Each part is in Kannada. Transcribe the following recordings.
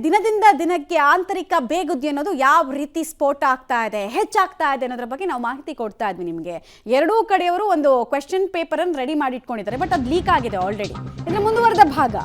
ದಿನದಿಂದ ದಿನಕ್ಕೆ ಆಂತರಿಕ ಬೇಗುದ್ದಿ ಅನ್ನೋದು ಯಾವ ರೀತಿ ಸ್ಫೋಟ ಆಗ್ತಾ ಇದೆ, ಹೆಚ್ಚಾಗ್ತಾ ಇದೆ ಅನ್ನೋದ್ರ ಬಗ್ಗೆ ನಾವು ಮಾಹಿತಿ ಕೊಡ್ತಾ ಇದ್ವಿ ನಿಮಗೆ. ಎರಡೂ ಕಡೆಯವರು ಒಂದು ಕ್ವೆಶ್ಚನ್ ಪೇಪರ್ ಅನ್ನು ರೆಡಿ ಮಾಡಿ ಇಟ್ಕೊಂಡಿದ್ದಾರೆ, ಬಟ್ ಅದು ಲೀಕ್ ಆಗಿದೆ ಆಲ್ರೆಡಿ. ಇದರ ಮುಂದುವರೆದ ಭಾಗ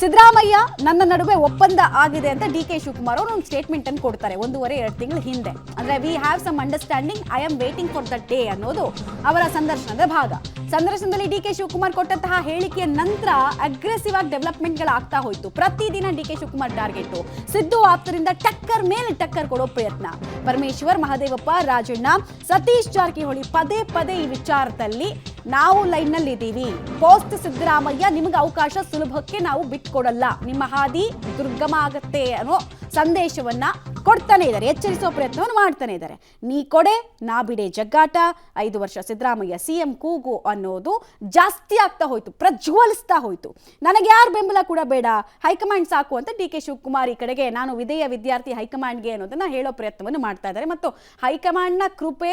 ಸಿದ್ದರಾಮಯ್ಯ ನನ್ನ ನಡುವೆ ಒಪ್ಪಂದ ಆಗಿದೆ ಅಂತ ಡಿ ಕೆ ಶಿವಕುಮಾರ್ ಅವರು ಒಂದು ಸ್ಟೇಟ್ಮೆಂಟ್ ಅನ್ನು ಕೊಡ್ತಾರೆ 1.5-2 ತಿಂಗಳ ಹಿಂದೆ. ಅಂದ್ರೆ we have some understanding, I am waiting for the day ಅನ್ನೋದು ಅವರ ಸಂದರ್ಶನದ ಭಾಗ. ಸಂದರ್ಶನದಲ್ಲಿ ಡಿ ಕೆ ಶಿವಕುಮಾರ್ ಕೊಟ್ಟಂತಹ ಹೇಳಿಕೆಯ ನಂತರ ಅಗ್ರೆಸಿವ್ ಆಗಿ ಡೆವಲಪ್ಮೆಂಟ್ಗಳಾಗ್ತಾ ಹೋಯಿತು. ಪ್ರತಿದಿನ ಡಿ ಕೆ ಶಿವಕುಮಾರ್ ಟಾರ್ಗೆಟ್, ಸಿದ್ದು ಆಪ್ತರಿಂದ ಟಕ್ಕರ್ ಮೇಲೆ ಟಕ್ಕರ್ ಕೊಡೋ ಪ್ರಯತ್ನ. ಪರಮೇಶ್ವರ್, ಮಹದೇವಪ್ಪ, ರಾಜಣ್ಣ, ಸತೀಶ್ ಜಾರಕಿಹೊಳಿ ಪದೇ ಪದೇ ಈ ವಿಚಾರದಲ್ಲಿ ನಾವು ಲೈನ್ ನಲ್ಲಿ ಇದ್ದೀವಿ, ಪೋಸ್ಟ್ ಸಿದ್ದರಾಮಯ್ಯ ನಿಮಗೆ ಅವಕಾಶ ಸುಲಭಕ್ಕೆ ನಾವು ಬಿಟ್ಕೊಡಲ್ಲ, ನಿಮ್ಮ ಹಾದಿ ದುರ್ಗಮ ಆಗತ್ತೆ ಅನ್ನೋ ಸಂದೇಶವನ್ನ ಕೊಡ್ತಾನೆ ಇದ್ದಾರೆ, ಎಚ್ಚರಿಸುವ ಪ್ರಯತ್ನವನ್ನು ಮಾಡ್ತಾನೆ ಇದ್ದಾರೆ. ನೀ ಕೊಡೆ ನಾ ಬಿಡೆ ಜಗ್ಗಾಟ, 5 ವರ್ಷ ಸಿದ್ದರಾಮಯ್ಯ ಸಿಎಂ ಕೂಗು ಅನ್ನೋದು ಜಾಸ್ತಿ ಆಗ್ತಾ ಹೋಯ್ತು, ಪ್ರಜ್ವಲಿಸ್ತಾ ಹೋಯ್ತು. ನನಗೆ ಯಾರು ಬೆಂಬಲ ಕೂಡ ಬೇಡ, ಹೈಕಮಾಂಡ್ ಸಾಕು ಅಂತ ಡಿ ಕೆ ಶಿವಕುಮಾರ್ ಈ ಕಡೆಗೆ ನಾನು ವಿಧೇಯ ವಿದ್ಯಾರ್ಥಿ ಹೈಕಮಾಂಡ್ಗೆ ಅನ್ನೋದನ್ನ ಹೇಳೋ ಪ್ರಯತ್ನವನ್ನು ಮಾಡ್ತಾ ಇದ್ದಾರೆ. ಮತ್ತು ಹೈಕಮಾಂಡ್ನ ಕೃಪೆ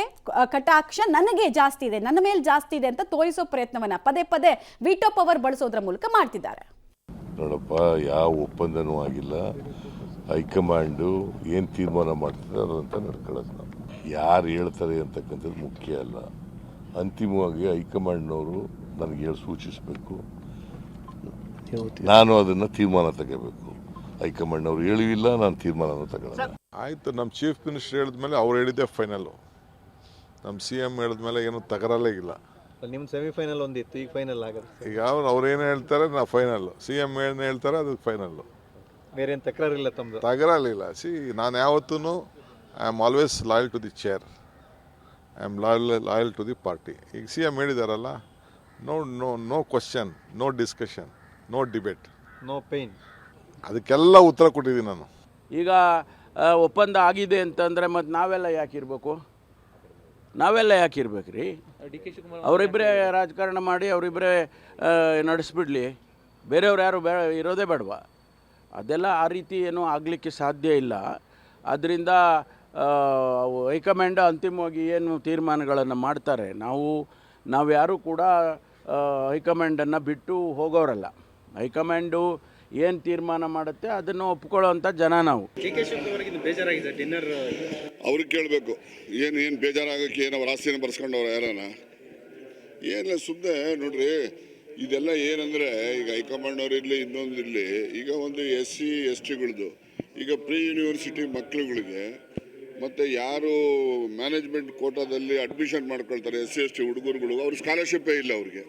ಕಟಾಕ್ಷ ನನಗೆ ಜಾಸ್ತಿ ಇದೆ, ನನ್ನ ಮೇಲೆ ಜಾಸ್ತಿ ಇದೆ ಅಂತ ತೋರಿಸೋ ಪ್ರಯತ್ನವನ್ನ ಪದೇ ಪದೇ ವಿಟೋ ಪವರ್ ಬಳಸೋದ್ರ ಮೂಲಕ ಮಾಡ್ತಿದ್ದಾರೆ. ನೋಡಪ್ಪ, ಯಾವ ಒಪ್ಪಂದನೂ ಆಗಿಲ್ಲ. ಹೈಕಮಾಂಡು ಏನು ತೀರ್ಮಾನ ಮಾಡ್ತಾರೆ ಅದಂತ ನಡ್ಕೊಳ್ಳೋದು. ನಾವು ಯಾರು ಹೇಳ್ತಾರೆ ಅಂತಕ್ಕಂಥದ್ದು ಮುಖ್ಯ ಅಲ್ಲ. ಅಂತಿಮವಾಗಿ ಹೈಕಮಾಂಡ್ನವರು ನನಗೆ ಹೇಳಿ ಸೂಚಿಸಬೇಕು, ನಾನು ಅದನ್ನು ತೀರ್ಮಾನ ತಗೋಬೇಕು. ಹೈಕಮಾಂಡ್ನವ್ರು ಹೇಳಿಲ್ಲ, ನಾನು ತೀರ್ಮಾನ ತಗೊಳ್ಳೋಣ. ಆಯಿತು, ನಮ್ಮ ಚೀಫ್ ಮಿನಿಸ್ಟರ್ ಹೇಳಿದ್ಮೇಲೆ ಅವ್ರು ಹೇಳಿದ್ದೆ ಫೈನಲ್ಲು. ನಮ್ಮ ಸಿ ಎಮ್ ಹೇಳಿದ್ಮೇಲೆ ಏನು ತಕರಾರೇ ಇಲ್ಲ. ನಿಮ್ಮ ಸೆಮಿಫೈನಲ್ ಒಂದಿತ್ತು, ಈಗ ಫೈನಲ್ ಆಗುತ್ತೆ. ಈಗ ಅವ್ರು ಏನು ಹೇಳ್ತಾರೆ ನಾ ಫೈನಲ್ಲು, ಸಿ ಎಮ್ ಏನು ಹೇಳ್ತಾರೆ ಅದಕ್ಕೆ ಫೈನಲ್ಲು. ಬೇರೆ ಏನು ತಕರಾರಿಲ್ಲ, ತಮ್ಮದು ತಕರಾರಿಲ್ಲ. ನಾನು ಯಾವತ್ತೂ I am always loyal to the chair, I am loyal to the party. ಈಗ ಸಿ ಎಮ್ ಹೇಳಿದಾರಲ್ಲ, no question, no discussion, no debate, no pain, ಅದಕ್ಕೆಲ್ಲ ಉತ್ತರ ಕೊಟ್ಟಿದ್ದೀನಿ ನಾನು. ಈಗ ಒಪ್ಪಂದ ಆಗಿದೆ ಅಂತಂದರೆ ಮತ್ತು ನಾವೆಲ್ಲ ಯಾಕಿರ್ಬೇಕು? ನಾವೆಲ್ಲ ಯಾಕಿರ್ಬೇಕ್ರಿ? ಅವರಿಬ್ಬರೇ ರಾಜಕಾರಣ ಮಾಡಿ ಅವರಿಬ್ಬರೇ ನಡೆಸ್ಬಿಡ್ಲಿ, ಬೇರೆಯವ್ರು ಯಾರು ಇರೋದೇ ಬೇಡವಾ? ಅದೆಲ್ಲ ಆ ರೀತಿ ಏನೂ ಆಗಲಿಕ್ಕೆ ಸಾಧ್ಯ ಇಲ್ಲ. ಆದ್ದರಿಂದ ಹೈಕಮಾಂಡ್ ಅಂತಿಮವಾಗಿ ಏನು ತೀರ್ಮಾನಗಳನ್ನು ಮಾಡ್ತಾರೆ, ನಾವು ಯಾರೂ ಕೂಡ ಹೈಕಮಾಂಡನ್ನು ಬಿಟ್ಟು ಹೋಗೋರಲ್ಲ. ಹೈಕಮಾಂಡು ಏನು ತೀರ್ಮಾನ ಮಾಡುತ್ತೆ ಅದನ್ನು ಒಪ್ಕೊಳ್ಳೋವಂಥ ಜನ ನಾವು. ಬೇಜಾರಾಗಿದೆ ಡಿನ್ನರ್ ಅವ್ರಿಗೆ ಕೇಳಬೇಕು, ಏನು ಬೇಜಾರಾಗಕ್ಕೆ ಏನು ಅವ್ರ ಆಸ್ತಿನ ಬರ್ಸ್ಕೊಂಡವ್ರು ಯಾರನ? ಏನಿಲ್ಲ, ಸುಮ್ಮನೆ ನೋಡ್ರಿ, ಇದೆಲ್ಲ ಏನಂದರೆ ಈಗ ಹೈಕಮಾಂಡ್ನವ್ರು ಇರಲಿ ಇನ್ನೊಂದಿರಲಿ, ಈಗ ಒಂದು SC STಗಳದ್ದು ಈಗ ಪ್ರೀ ಯೂನಿವರ್ಸಿಟಿ ಮಕ್ಕಳುಗಳಿಗೆ ಮತ್ತು ಯಾರು ಮ್ಯಾನೇಜ್ಮೆಂಟ್ ಕೋಟಾದಲ್ಲಿ ಅಡ್ಮಿಷನ್ ಮಾಡ್ಕೊಳ್ತಾರೆ SC ST ಹುಡುಗರುಗಳು, ಅವ್ರಿಗೆ ಸ್ಕಾಲರ್ಶಿಪ್ಪೇ ಇಲ್ಲ, ಅವ್ರಿಗೆ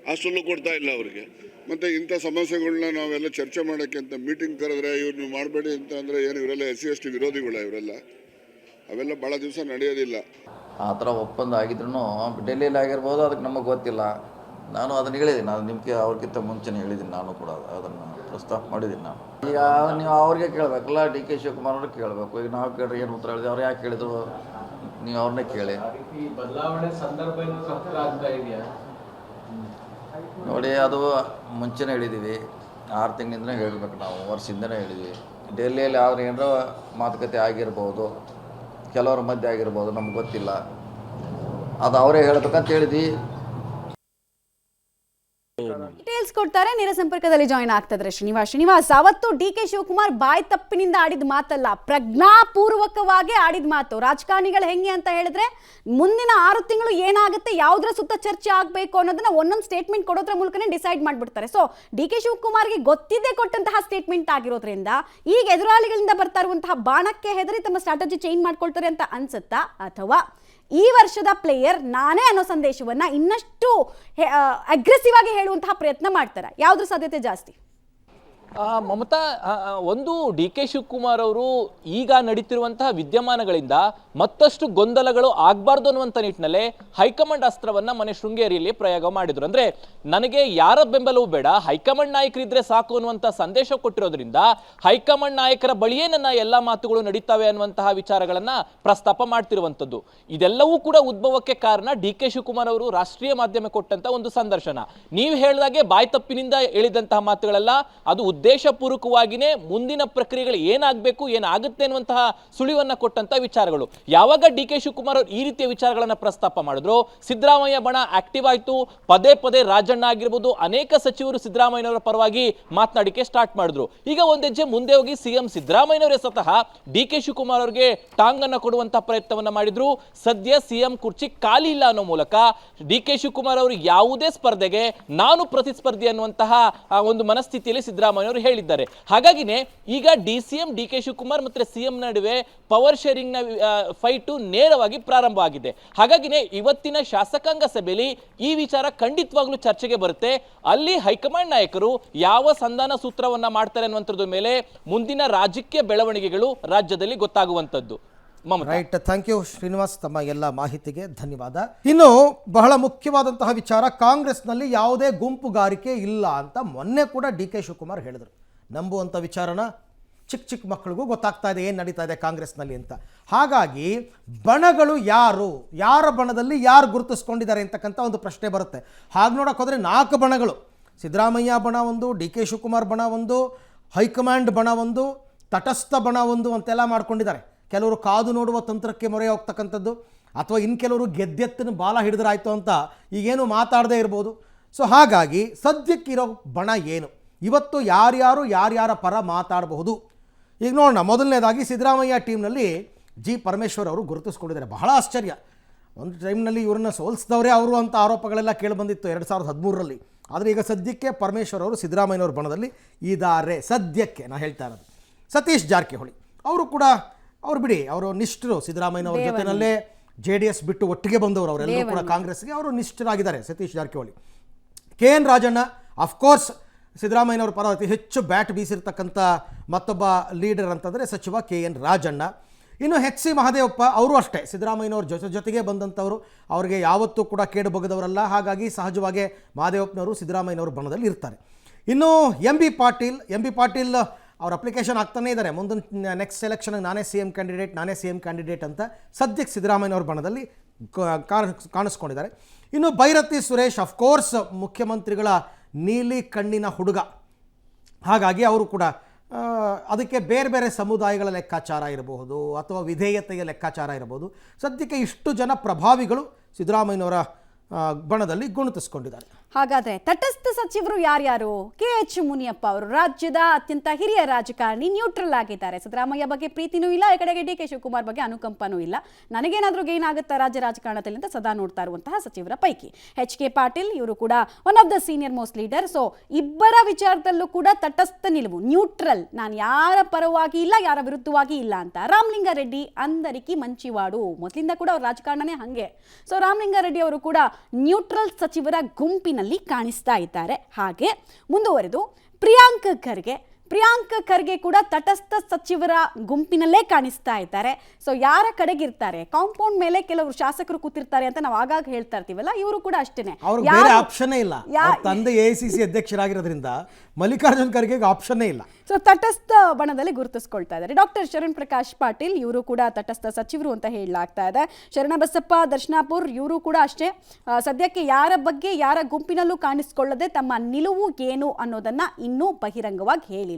ಹಾಸ್ಟೆಲ್ಲು ಕೊಡ್ತಾ ಇಲ್ಲ ಅವ್ರಿಗೆ. ಮತ್ತು ಇಂಥ ಸಮಸ್ಯೆಗಳನ್ನ ನಾವೆಲ್ಲ ಚರ್ಚೆ ಮಾಡೋಕ್ಕೆ ಅಂತ ಮೀಟಿಂಗ್ ಕರೆದ್ರೆ ಇವ್ರು ನೀವು ಮಾಡಬೇಡಿ ಅಂತ ಅಂದರೆ ಏನು ಇವರೆಲ್ಲ SC ST ವಿರೋಧಿಗಳ ಇವರೆಲ್ಲ? ಅವೆಲ್ಲ ಭಾಳ ದಿವಸ ನಡೆಯೋದಿಲ್ಲ. ಆ ಥರ ಒಪ್ಪಂದ ಆಗಿದ್ರು ಡೆಲ್ಲಿಯಲ್ಲಿ ಆಗಿರ್ಬೋದು, ಅದಕ್ಕೆ ನಮಗೆ ಗೊತ್ತಿಲ್ಲ. ನಾನು ಅದನ್ನು ಹೇಳಿದ್ದೀನಿ, ನಾನು ನಿಮಗೆ ಅವ್ರಿಗಿಂತ ಮುಂಚೆನೇ ಹೇಳಿದ್ದೀನಿ, ನಾನು ಕೂಡ ಅದನ್ನು ಪ್ರಸ್ತಾಪ ಮಾಡಿದ್ದೀನಿ. ನಾನು ಈಗ ನೀವು ಅವ್ರಿಗೆ ಕೇಳಬೇಕಲ್ಲ, ಡಿ ಕೆ ಶಿವಕುಮಾರ್ ಅವ್ರಿಗೆ ಕೇಳಬೇಕು. ಈಗ ನಾವು ಕೇಳಿದ್ರೆ ಏನು ಉತ್ತರ ಹೇಳಿದ್ವಿ, ಅವ್ರು ಯಾಕೆ ಕೇಳಿದ್ರು ನೀವು ಅವ್ರನ್ನೇ ಕೇಳಿ. ಬದಲಾವಣೆ ಸಂದರ್ಭ ಹತ್ತಿರ ಆಗ್ತಾ ಇದೆಯಾ ನೋಡಿ, ಅದು ಮುಂಚೆನೇ ಹೇಳಿದ್ದೀವಿ, 6 ತಿಂಗಳಿಂದನೇ ಹೇಳಬೇಕು, ನಾವು ವರ್ಷದಿಂದನೇ ಹೇಳಿದ್ವಿ. ಡೆಲ್ಲಿಯಲ್ಲಿ ಆದ್ರೆ ಏನಾರ ಮಾತುಕತೆ ಆಗಿರ್ಬೋದು, ಕೆಲವರ ಮಧ್ಯೆ ಆಗಿರ್ಬೋದು, ನಮ್ಗೆ ಗೊತ್ತಿಲ್ಲ. ಅದು ಅವರೇ ಹೇಳ್ಬೇಕಂತ ಹೇಳಿದ್ವಿ. ಡೀಟೇಲ್ಸ್ ಕೊಡ್ತಾರೆ, ನೇರ ಸಂಪರ್ಕದಲ್ಲಿ ಜಾಯಿನ್ ಆಗ್ತಿದ್ರೆ ಶ್ರೀನಿವಾಸ್. ಅವತ್ತು ಡಿ ಕೆ ಶಿವಕುಮಾರ್ ಬಾಯ್ ತಪ್ಪಿನಿಂದ ಆಡಿದ ಮಾತಲ್ಲ, ಪ್ರಜ್ಞಾಪೂರ್ವಕವಾಗಿ ಆಡಿದ ಮಾತು. ರಾಜಕಾರಣಿಗಳು ಹೆಂಗೆ ಅಂತ ಹೇಳಿದ್ರೆ, ಮುಂದಿನ 6 ತಿಂಗಳು ಏನಾಗುತ್ತೆ, ಯಾವುದ್ರ ಸುತ್ತ ಚರ್ಚೆ ಆಗಬೇಕು ಅನ್ನೋದನ್ನ ಒಂದೊಂದು ಸ್ಟೇಟ್ಮೆಂಟ್ ಕೊಡೋದ್ರ ಮೂಲಕನೇ ಡಿಸೈಡ್ ಮಾಡಿಬಿಡ್ತಾರೆ. ಸೊ ಡಿ ಕೆ ಶಿವಕುಮಾರ್ಗೆ ಗೊತ್ತಿದ್ದೇ ಕೊಟ್ಟಂತಹ ಸ್ಟೇಟ್ಮೆಂಟ್ ಆಗಿರೋದ್ರಿಂದ ಈಗ ಎದುರಾಳಿಗಳಿಂದ ಬರ್ತಾ ಇರುವಂತಹ ಬಾಣಕ್ಕೆ ಹೆದರಿ ತಮ್ಮ ಸ್ಟ್ರಾಟಜಿ ಚೇಂಜ್ ಮಾಡ್ಕೊಳ್ತಾರೆ ಅಂತ ಅನ್ಸುತ್ತಾ, ಅಥವಾ ಈ ವರ್ಷದ ಪ್ಲೇಯರ್ ನಾನೇ ಅನ್ನೋ ಸಂದೇಶವನ್ನ ಇನ್ನಷ್ಟು ಅಗ್ರೆಸಿವ್ ಆಗಿ ಹೇಳುವಂತಹ ಪ್ರಯತ್ನ ಮಾಡ್ತಾರೆ? ಯಾವ್ದ್ರ ಸಾಧ್ಯತೆ ಜಾಸ್ತಿ? ಮಮತಾ, ಒಂದು ಡಿ ಕೆ ಶಿವಕುಮಾರ್ ಅವರು ಈಗ ನಡೀತಿರುವಂತಹ ವಿದ್ಯಮಾನಗಳಿಂದ ಮತ್ತಷ್ಟು ಗೊಂದಲಗಳು ಆಗಬಾರ್ದು ಅನ್ನುವಂಥ ನಿಟ್ಟಿನಲ್ಲೇ ಹೈಕಮಾಂಡ್ ಅಸ್ತ್ರವನ್ನ ಮನೆ ಶೃಂಗೇರಿಯಲ್ಲಿ ಪ್ರಯೋಗ ಮಾಡಿದ್ರು. ಅಂದ್ರೆ ನನಗೆ ಯಾರ ಬೆಂಬಲವೂ ಬೇಡ, ಹೈಕಮಾಂಡ್ ನಾಯಕರಿದ್ರೆ ಸಾಕು ಅನ್ನುವಂಥ ಸಂದೇಶ ಕೊಟ್ಟಿರೋದ್ರಿಂದ ಹೈಕಮಾಂಡ್ ನಾಯಕರ ಬಳಿಯೇ ನನ್ನ ಎಲ್ಲಾ ಮಾತುಗಳು ನಡೀತಾವೆ ಅನ್ನುವಂತಹ ವಿಚಾರಗಳನ್ನ ಪ್ರಸ್ತಾಪ ಮಾಡ್ತಿರುವಂಥದ್ದು. ಇದೆಲ್ಲವೂ ಕೂಡ ಉದ್ಭವಕ್ಕೆ ಕಾರಣ ಡಿ ಕೆ ಶಿವಕುಮಾರ್ ಅವರು ರಾಷ್ಟ್ರೀಯ ಮಾಧ್ಯಮ ಕೊಟ್ಟಂತ ಒಂದು ಸಂದರ್ಶನ. ನೀವು ಹೇಳಿದಾಗೆ ಬಾಯ್ ತಪ್ಪಿನಿಂದ ಹೇಳಿದಂತಹ ಮಾತುಗಳೆಲ್ಲ ಅದು ಉದ್ದೇಶಪೂರ್ವಕವಾಗಿಯೇ ಮುಂದಿನ ಪ್ರಕ್ರಿಯೆಗಳು ಏನಾಗಬೇಕು ಏನಾಗುತ್ತೆ ಅನ್ನುವಂತಹ ಸುಳಿವನ್ನ ಕೊಟ್ಟಂತ ವಿಚಾರಗಳು. ಯಾವಾಗ ಡಿ ಕೆ ಶಿವಕುಮಾರ್ ಅವರು ಈ ರೀತಿಯ ವಿಚಾರಗಳನ್ನ ಪ್ರಸ್ತಾಪ ಮಾಡಿದ್ರು, ಸಿದ್ದರಾಮಯ್ಯ ಬಣ ಆಕ್ಟಿವ್ ಆಯ್ತು. ಪದೇ ಪದೇ ರಾಜಣ್ಣ ಆಗಿರ್ಬೋದು, ಅನೇಕ ಸಚಿವರು ಸಿದ್ದರಾಮಯ್ಯನವರ ಪರವಾಗಿ ಮಾತನಾಡಿಕೆ ಸ್ಟಾರ್ಟ್ ಮಾಡಿದ್ರು. ಈಗ ಒಂದ್ ಹೆಜ್ಜೆ ಮುಂದೆ ಹೋಗಿ ಸಿಎಂ ಸಿದ್ದರಾಮಯ್ಯನವರೇ ಸ್ವತಃ ಡಿ ಕೆ ಶಿವಕುಮಾರ್ ಅವರಿಗೆ ಟಾಂಗ್ ಅನ್ನ ಕೊಡುವಂತ ಪ್ರಯತ್ನವನ್ನ ಮಾಡಿದ್ರು. ಸದ್ಯ ಸಿಎಂ ಕುರ್ಚಿ ಖಾಲಿ ಇಲ್ಲ ಅನ್ನೋ ಮೂಲಕ ಡಿ ಕೆ ಶಿವಕುಮಾರ್ ಅವರು ಯಾವುದೇ ಸ್ಪರ್ಧೆಗೆ ನಾನು ಪ್ರತಿಸ್ಪರ್ಧಿ ಅನ್ನುವಂತಹ ಒಂದು ಮನಸ್ಥಿತಿಯಲ್ಲಿ ಸಿದ್ದರಾಮಯ್ಯ ಅವರು ಹೇಳಿದ್ದಾರೆ. ಹಾಗಾಗಿನೇ ಈಗ ಡಿಸಿಎಂ ಡಿ ಕೆ ಶಿವಕುಮಾರ್ ಮತ್ತೆ ಸಿಎಂ ನಡುವೆ ಪವರ್ ಶೇರಿಂಗ್ ನ ಫೈಟು ನೇರವಾಗಿ ಪ್ರಾರಂಭ ಆಗಿದೆ. ಹಾಗಾಗಿನೇ ಇವತ್ತಿನ ಶಾಸಕಾಂಗ ಸಭೆಯಲ್ಲಿ ಈ ವಿಚಾರ ಖಂಡಿತವಾಗ್ಲೂ ಚರ್ಚೆಗೆ ಬರುತ್ತೆ. ಅಲ್ಲಿ ಹೈಕಮಾಂಡ್ ನಾಯಕರು ಯಾವ ಸಂಧಾನ ಸೂತ್ರವನ್ನ ಮಾಡ್ತಾರೆ ಅನ್ನುವಂಥದ್ರ ಮೇಲೆ ಮುಂದಿನ ರಾಜಕೀಯ ಬೆಳವಣಿಗೆಗಳು ರಾಜ್ಯದಲ್ಲಿ ಗೊತ್ತಾಗುವಂಥದ್ದು. ರೈಟ್, ಥ್ಯಾಂಕ್ ಯು ಶ್ರೀನಿವಾಸ್, ತಮ್ಮ ಎಲ್ಲ ಮಾಹಿತಿಗೆ ಧನ್ಯವಾದ. ಇನ್ನು ಬಹಳ ಮುಖ್ಯವಾದಂತಹ ವಿಚಾರ, ಕಾಂಗ್ರೆಸ್ನಲ್ಲಿ ಯಾವುದೇ ಗುಂಪುಗಾರಿಕೆ ಇಲ್ಲ ಅಂತ ಮೊನ್ನೆ ಕೂಡ ಡಿ ಕೆ ಶಿವಕುಮಾರ್ ಹೇಳಿದರು. ನಂಬುವಂಥ ವಿಚಾರನ ಚಿಕ್ಕ ಚಿಕ್ಕ ಮಕ್ಕಳಿಗೂ ಗೊತ್ತಾಗ್ತಾ ಇದೆ ಏನು ನಡೀತಾ ಇದೆ ಕಾಂಗ್ರೆಸ್ನಲ್ಲಿ ಅಂತ. ಹಾಗಾಗಿ ಬಣಗಳು ಯಾರ ಬಣದಲ್ಲಿ ಯಾರು ಗುರುತಿಸ್ಕೊಂಡಿದ್ದಾರೆ ಅಂತಕ್ಕಂಥ ಒಂದು ಪ್ರಶ್ನೆ ಬರುತ್ತೆ. ಹಾಗೆ ನೋಡೋಕೆ ಹೋದರೆ 4 ಬಣಗಳು, ಸಿದ್ದರಾಮಯ್ಯ ಬಣ ಒಂದು, ಡಿ ಕೆ ಶಿವಕುಮಾರ್ ಬಣ ಒಂದು, ಹೈಕಮಾಂಡ್ ಬಣ ಒಂದು, ತಟಸ್ಥ ಬಣ ಒಂದು ಅಂತೆಲ್ಲ ಮಾಡ್ಕೊಂಡಿದ್ದಾರೆ. ಕೆಲವರು ಕಾದು ನೋಡುವ ತಂತ್ರಕ್ಕೆ ಮೊರೆ ಹೋಗ್ತಕ್ಕಂಥದ್ದು, ಅಥವಾ ಇನ್ನು ಕೆಲವರು ಗೆದ್ದೆತ್ತಿನ ಬಾಲ ಹಿಡಿದ್ರಾಯ್ತು ಅಂತ ಈಗೇನು ಮಾತಾಡದೇ ಇರ್ಬೋದು. ಸೊ ಹಾಗಾಗಿ ಸದ್ಯಕ್ಕಿರೋ ಬಣ ಏನು, ಇವತ್ತು ಯಾರ್ಯಾರ ಪರ ಮಾತಾಡಬಹುದು ಈಗ ನೋಡೋಣ. ಮೊದಲನೇದಾಗಿ ಸಿದ್ದರಾಮಯ್ಯ ಟೀಮ್ನಲ್ಲಿ ಜಿ ಪರಮೇಶ್ವರ್ ಅವರು ಗುರುತಿಸ್ಕೊಂಡಿದ್ದಾರೆ. ಬಹಳ ಆಶ್ಚರ್ಯ, ಒಂದು ಟೈಮ್ನಲ್ಲಿ ಇವರನ್ನು ಸೋಲಿಸಿದವರೇ ಅವರು ಅಂತ ಆರೋಪಗಳೆಲ್ಲ ಕೇಳಿಬಂದಿತ್ತು 2013ರಲ್ಲಿ. ಆದರೆ ಈಗ ಸದ್ಯಕ್ಕೆ ಪರಮೇಶ್ವರ್ ಅವರು ಸಿದ್ದರಾಮಯ್ಯನವ್ರ ಬಣದಲ್ಲಿ ಇದ್ದಾರೆ. ಸದ್ಯಕ್ಕೆ ನಾನು ಹೇಳ್ತಾ ಇರೋದು. ಸತೀಶ್ ಜಾರಕಿಹೊಳಿ ಅವರು ಕೂಡ ಬಿಡಿ, ಅವರು ನಿಷ್ಠರು, ಸಿದ್ದರಾಮಯ್ಯನವ್ರ ಜೊತೆಯಲ್ಲೇ JDS ಬಿಟ್ಟು ಒಟ್ಟಿಗೆ ಬಂದವರು, ಅವರೆಲ್ಲರೂ ಕೂಡ ಕಾಂಗ್ರೆಸ್ಗೆ ಅವರು ನಿಷ್ಠರಾಗಿದ್ದಾರೆ ಸತೀಶ್ ಜಾರಕಿಹೊಳಿ. KN ರಾಜಣ್ಣ ಅಫ್ಕೋರ್ಸ್ ಸಿದ್ದರಾಮಯ್ಯನವ್ರ ಪರ ಅತಿ ಹೆಚ್ಚು ಬ್ಯಾಟ್ ಬೀಸಿರ್ತಕ್ಕಂಥ ಮತ್ತೊಬ್ಬ ಲೀಡರ್ ಅಂತಂದರೆ ಸಚಿವ KN ರಾಜಣ್ಣ. ಇನ್ನು HC ಮಹದೇವಪ್ಪ ಅವರು ಅಷ್ಟೇ ಸಿದ್ದರಾಮಯ್ಯನವ್ರ ಜೊತೆಗೆ ಬಂದಂಥವರು, ಅವರಿಗೆ ಯಾವತ್ತೂ ಕೂಡ ಕೇಡು ಬಗೆದವರಲ್ಲ. ಹಾಗಾಗಿ ಸಹಜವಾಗಿ ಮಹದೇವಪ್ಪನವರು ಸಿದ್ದರಾಮಯ್ಯನವ್ರ ಬಣದಲ್ಲಿ ಇರ್ತಾರೆ. ಇನ್ನು ಎಂ ಬಿ ಪಾಟೀಲ್ ಅವ್ರ ಅಪ್ಲಿಕೇಶನ್ ಆಗ್ತಾನೇ ಇದ್ದಾರೆ, ಮುಂದಿನ ನೆಕ್ಸ್ಟ್ ಎಲೆಕ್ಷನ್ಗೆ ನಾನೇ ಸಿ ಎಂ ಕ್ಯಾಂಡಿಡೇಟ್ ಅಂತ ಸದ್ಯಕ್ಕೆ ಸಿದ್ದರಾಮಯ್ಯನವ್ರ ಬಣದಲ್ಲಿ ಕಾಣಿಸ್ಕೊಂಡಿದ್ದಾರೆ. ಇನ್ನು ಭೈರತಿ ಸುರೇಶ್ ಅಫ್ಕೋರ್ಸ್ ಮುಖ್ಯಮಂತ್ರಿಗಳ ನೀಲಿ ಕಣ್ಣಿನ ಹುಡುಗ, ಹಾಗಾಗಿ ಅವರು ಕೂಡ ಅದಕ್ಕೆ ಬೇರೆ ಬೇರೆ ಸಮುದಾಯಗಳ ಲೆಕ್ಕಾಚಾರ ಇರಬಹುದು ಅಥವಾ ವಿಧೇಯತೆಯ ಲೆಕ್ಕಾಚಾರ ಇರಬಹುದು. ಸದ್ಯಕ್ಕೆ ಇಷ್ಟು ಜನ ಪ್ರಭಾವಿಗಳು ಸಿದ್ದರಾಮಯ್ಯನವರ ಬಣದಲ್ಲಿ ಗುರುತಿಸಿಕೊಂಡಿದ್ದಾರೆ. ಹಾಗಾದ್ರೆ ತಟಸ್ಥ ಸಚಿವರು ಯಾರ್ಯಾರು? KH ಮುನಿಯಪ್ಪ ಅವರು ರಾಜ್ಯದ ಅತ್ಯಂತ ಹಿರಿಯ ರಾಜಕಾರಣಿ, ನ್ಯೂಟ್ರಲ್ ಆಗಿದ್ದಾರೆ. ಸಿದ್ದರಾಮಯ್ಯ ಬಗ್ಗೆ ಪ್ರೀತಿನೂ ಇಲ್ಲ, ಈ ಕಡೆಗೆ DK ಶಿವಕುಮಾರ್ ಬಗ್ಗೆ ಅನುಕಂಪನೂ ಇಲ್ಲ. ನನಗೇನಾದ್ರೂ ಗೇನ್ ಆಗುತ್ತಾ ರಾಜ್ಯ ರಾಜಕಾರಣದಲ್ಲಿ ಅಂತ ಸದಾ ನೋಡ್ತಾ ಇರುವಂತಹ ಸಚಿವರ ಪೈಕಿ HK ಪಾಟೀಲ್ ಇವರು ಕೂಡ one of the senior most leader. So ಇಬ್ಬರ ವಿಚಾರದಲ್ಲೂ ಕೂಡ ತಟಸ್ಥ ನಿಲುವು, ನ್ಯೂಟ್ರಲ್, ನಾನು ಯಾರ ಪರವಾಗಿ ಇಲ್ಲ ಯಾರ ವಿರುದ್ಧವಾಗಿ ಇಲ್ಲ ಅಂತ. ರಾಮಲಿಂಗಾರೆಡ್ಡಿ ಅಂದರಿಕಿ ಮಂಚಿವಾಡು, ಮೊದಲಿಂದ ಕೂಡ ಅವ್ರ ರಾಜಕಾರಣನೇ ಹಂಗೆ. ಸೊ ರಾಮಲಿಂಗಾರೆಡ್ಡಿ ಅವರು ಕೂಡ ನ್ಯೂಟ್ರಲ್ ಸಚಿವರ ಗುಂಪಿನಲ್ಲಿ ಕಾಣಿಸ್ತಾ ಇದ್ದಾರೆ. ಹಾಗೆ ಮುಂದುವರೆದು ಪ್ರಿಯಾಂಕ್ ಖರ್ಗೆ ಕೂಡ ತಟಸ್ಥ ಸಚಿವರ ಗುಂಪಿನಲ್ಲೇ ಕಾಣಿಸ್ತಾ ಇದ್ದಾರೆ. ಸೊ ಯಾರ ಕಡೆಗಿರ್ತಾರೆ? ಕಾಂಪೌಂಡ್ ಮೇಲೆ ಕೆಲವರು ಶಾಸಕರು ಕೂತಿರ್ತಾರೆ ಅಂತ ನಾವು ಆಗಾಗ ಹೇಳ್ತಾ ಇರ್ತೀವಲ್ಲ, ಇವರು ಕೂಡ ಅಷ್ಟೇನೆ, ಅವ್ರಿಗೆ ಬೇರೆ ಆಪ್ಷನ್ನೇ ಇಲ್ಲ. ತಂದೆ AICC ಅಧ್ಯಕ್ಷರಾಗಿರೋದ್ರಿಂದ ಮಲ್ಲಿಕಾರ್ಜುನ್ ಖರ್ಗೆಗೆ ಆಪ್ಷನ್ನೇ ಇಲ್ಲ. ಸೊ ತಟಸ್ಥ ಬಣದಲ್ಲಿ ಗುರುತಿಸ್ಕೊಳ್ತಾ ಇದ್ದಾರೆ. ಡಾಕ್ಟರ್ ಶರಣ್ ಪ್ರಕಾಶ್ ಪಾಟೀಲ್ ಇವರು ಕೂಡ ತಟಸ್ಥ ಸಚಿವರು ಅಂತ ಹೇಳಲಾಗ್ತಾ ಇದೆ. ಶರಣಬಸಪ್ಪ ದರ್ಶನಾಪುರ್ ಇವರು ಕೂಡ ಅಷ್ಟೇ, ಸದ್ಯಕ್ಕೆ ಯಾರ ಬಗ್ಗೆ ಯಾರ ಗುಂಪಿನಲ್ಲೂ ಕಾಣಿಸ್ಕೊಳ್ಳದೆ ತಮ್ಮ ನಿಲುವು ಏನು ಅನ್ನೋದನ್ನ ಇನ್ನೂ ಬಹಿರಂಗವಾಗಿ ಹೇಳಿಲ್ಲ.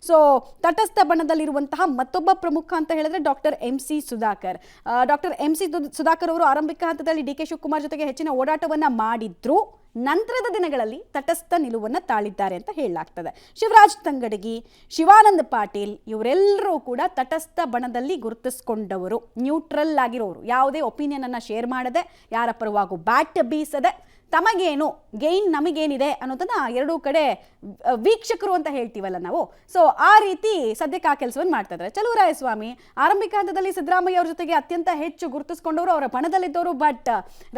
ಸೊ ತಟಸ್ಥ ಬಣದಲ್ಲಿರುವಂತಹ ಮತ್ತೊಬ್ಬ ಪ್ರಮುಖ ಅಂತ ಹೇಳಿದ್ರೆ doctor MC Sudhakar. Doctor MC Sudhakar ಅವರು ಆರಂಭಿಕ ಹಂತದಲ್ಲಿ DK ಶಿವಕುಮಾರ್ ಜೊತೆಗೆ ಹೆಚ್ಚಿನ ಓಡಾಟವನ್ನ ಮಾಡಿದ್ರು, ನಂತರದ ದಿನಗಳಲ್ಲಿ ತಟಸ್ಥ ನಿಲುವನ್ನು ತಾಳಿದ್ದಾರೆ ಅಂತ ಹೇಳಲಾಗ್ತದೆ. ಶಿವರಾಜ್ ತಂಗಡಗಿ, ಶಿವಾನಂದ ಪಾಟೀಲ್ ಇವರೆಲ್ಲರೂ ಕೂಡ ತಟಸ್ಥ ಬಣದಲ್ಲಿ ಗುರುತಿಸ್ಕೊಂಡವರು, ನ್ಯೂಟ್ರಲ್ ಆಗಿರೋರು, ಯಾವುದೇ ಒಪಿನಿಯನ್ ಅನ್ನ ಶೇರ್ ಮಾಡದೆ, ಯಾರ ಪರವಾಗೂ ಬ್ಯಾಟ್ ಬೀಸದೆ, ತಮಗೇನು ಗೈನ್ ನಮಗೇನಿದೆ ಅನ್ನೋದನ್ನ ಎರಡೂ ಕಡೆ ವೀಕ್ಷಕರು ಅಂತ ಹೇಳ್ತೀವಲ್ಲ ನಾವು. ಸೊ ಆ ರೀತಿ ಸದ್ಯಕ್ಕೆ ಆ ಕೆಲಸವನ್ನು ಮಾಡ್ತಾ ಇದ್ದಾರೆ. ಚಲುವರಾಯಸ್ವಾಮಿ ಆರಂಭಿಕ ಹಂತದಲ್ಲಿ ಸಿದ್ದರಾಮಯ್ಯ ಅವ್ರ ಜೊತೆಗೆ ಅತ್ಯಂತ ಹೆಚ್ಚು ಗುರುತಿಸ್ಕೊಂಡವರು, ಅವರ ಬಣದಲ್ಲಿದ್ದವರು. ಬಟ್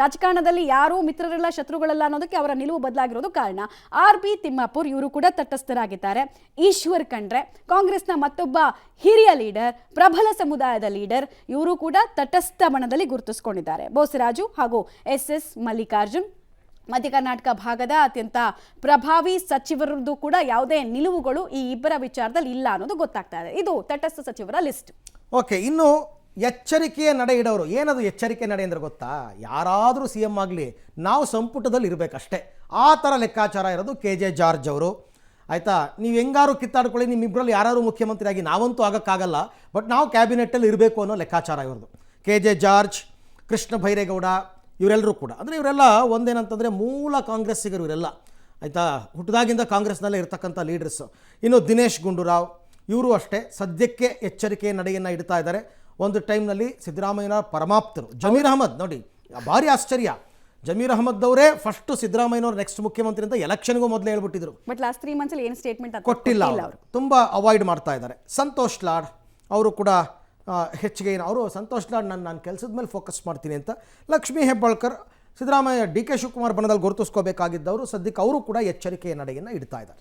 ರಾಜಕಾರಣದಲ್ಲಿ ಯಾರೂ ಮಿತ್ರರಲ್ಲ ಶತ್ರುಗಳಲ್ಲ ಅನ್ನೋದಕ್ಕೆ ಅವರ ನಿಲುವು ಬದಲಾಗಿರೋದು ಕಾರಣ. RB ತಿಮ್ಮಾಪುರ್ ಇವರು ಕೂಡ ತಟಸ್ಥರಾಗಿದ್ದಾರೆ. ಈಶ್ವರ್ ಖಂಡ್ರೆ ಕಾಂಗ್ರೆಸ್ನ ಮತ್ತೊಬ್ಬ ಹಿರಿಯ ಲೀಡರ್, ಪ್ರಬಲ ಸಮುದಾಯದ ಲೀಡರ್, ಇವರು ಕೂಡ ತಟಸ್ಥ ಬಣದಲ್ಲಿ ಗುರುತಿಸ್ಕೊಂಡಿದ್ದಾರೆ. ಬೋಸರಾಜು ಹಾಗೂ SS ಮಲ್ಲಿಕಾರ್ಜುನ್ ಮಧ್ಯ ಕರ್ನಾಟಕ ಭಾಗದ ಅತ್ಯಂತ ಪ್ರಭಾವಿ ಸಚಿವರದ್ದು ಕೂಡ ಯಾವುದೇ ನಿಲುವುಗಳು ಈ ಇಬ್ಬರ ವಿಚಾರದಲ್ಲಿ ಇಲ್ಲ ಅನ್ನೋದು ಗೊತ್ತಾಗ್ತಾ ಇದೆ. ಇದು ತಟಸ್ಥ ಸಚಿವರ ಲಿಸ್ಟ್. ಓಕೆ, ಇನ್ನು ಎಚ್ಚರಿಕೆಯ ನಡೆ ಇಡೋರು. ಏನದು ಎಚ್ಚರಿಕೆ ನಡೆ ಅಂದ್ರೆ ಗೊತ್ತಾ? ಯಾರಾದರೂ CM ಆಗಲಿ ನಾವು ಸಂಪುಟದಲ್ಲಿ ಇರಬೇಕಷ್ಟೇ, ಆ ಥರ ಲೆಕ್ಕಾಚಾರ ಇರೋದು KJ ಜಾರ್ಜ್ ಅವರು. ಆಯಿತಾ, ನೀವು ಹೆಂಗಾರು ಕಿತ್ತಾಡ್ಕೊಳ್ಳಿ, ನಿಮ್ಮಿಬ್ಬರಲ್ಲಿ ಯಾರು ಮುಖ್ಯಮಂತ್ರಿಯಾಗಿ, ನಾವಂತೂ ಆಗೋಕ್ಕಾಗಲ್ಲ, ಬಟ್ ನಾವು ಕ್ಯಾಬಿನೆಟ್ಟಲ್ಲಿ ಇರಬೇಕು ಅನ್ನೋ ಲೆಕ್ಕಾಚಾರ ಇವ್ರದ್ದು. KJ ಜಾರ್ಜ್, ಕೃಷ್ಣ ಬೈರೇಗೌಡ ಇವರೆಲ್ಲರೂ ಕೂಡ, ಅಂದರೆ ಇವರೆಲ್ಲ ಒಂದೇನಂತಂದರೆ ಮೂಲ ಕಾಂಗ್ರೆಸ್ಸಿಗರು ಇವರೆಲ್ಲ, ಆಯಿತಾ, ಹುಟ್ಟಿದಾಗಿಂದ ಕಾಂಗ್ರೆಸ್ನಲ್ಲೇ ಇರ್ತಕ್ಕಂಥ ಲೀಡರ್ಸು. ಇನ್ನು ದಿನೇಶ್ ಗುಂಡೂರಾವ್ ಇವರು ಅಷ್ಟೇ ಸದ್ಯಕ್ಕೆ ಎಚ್ಚರಿಕೆಯ ನಡೆಯನ್ನು ಇಡ್ತಾ ಇದ್ದಾರೆ. ಒಂದು ಟೈಮ್ನಲ್ಲಿ ಸಿದ್ದರಾಮಯ್ಯನ ಪರಮಾಪ್ತರು ಜಮೀರ್ ಅಹಮದ್, ನೋಡಿ ಭಾರಿ ಆಶ್ಚರ್ಯ, ಜಮೀರ್ ಅಹಮದ್ ಅವರೇ ಫಸ್ಟು ಸಿದ್ದರಾಮಯ್ಯನವ್ರು ನೆಕ್ಸ್ಟ್ ಮುಖ್ಯಮಂತ್ರಿ ಅಂತ ಎಲೆಕ್ಷನ್ಗೂ ಮೊದಲೇ ಹೇಳ್ಬಿಟ್ಟಿದ್ರು. ಬಟ್ ಲಾಸ್ಟ್ 3 ಮಂತ್ಸಲ್ಲಿ ಏನು ಸ್ಟೇಟ್ಮೆಂಟ್ ಕೊಟ್ಟಿಲ್ಲ, ಅವರು ತುಂಬ ಅವಾಯ್ಡ್ ಮಾಡ್ತಾ ಇದ್ದಾರೆ. ಸಂತೋಷ್ ಲಾಡ್ ಅವರು ಕೂಡ ಹೆಚ್ಚಿಗೆ ಅವರು ಸಂತೋಷ್ ಲಾಡ್ ನಾನು ಕೆಲಸದ ಮೇಲೆ ಫೋಕಸ್ ಮಾಡ್ತೀನಿ ಅಂತ. ಲಕ್ಷ್ಮೀ ಹೆಬ್ಬಾಳ್ಕರ್ ಸಿದ್ದರಾಮಯ್ಯ DK ಶಿವಕುಮಾರ್ ಬಣದಲ್ಲಿ ಗುರುತಿಸ್ಕೋಬೇಕಾಗಿದ್ದವರು, ಸದ್ಯಕ್ಕೆ ಅವರು ಕೂಡ ಎಚ್ಚರಿಕೆಯ ನಡೆಯನ್ನು ಇಡ್ತಾ ಇದ್ದಾರೆ.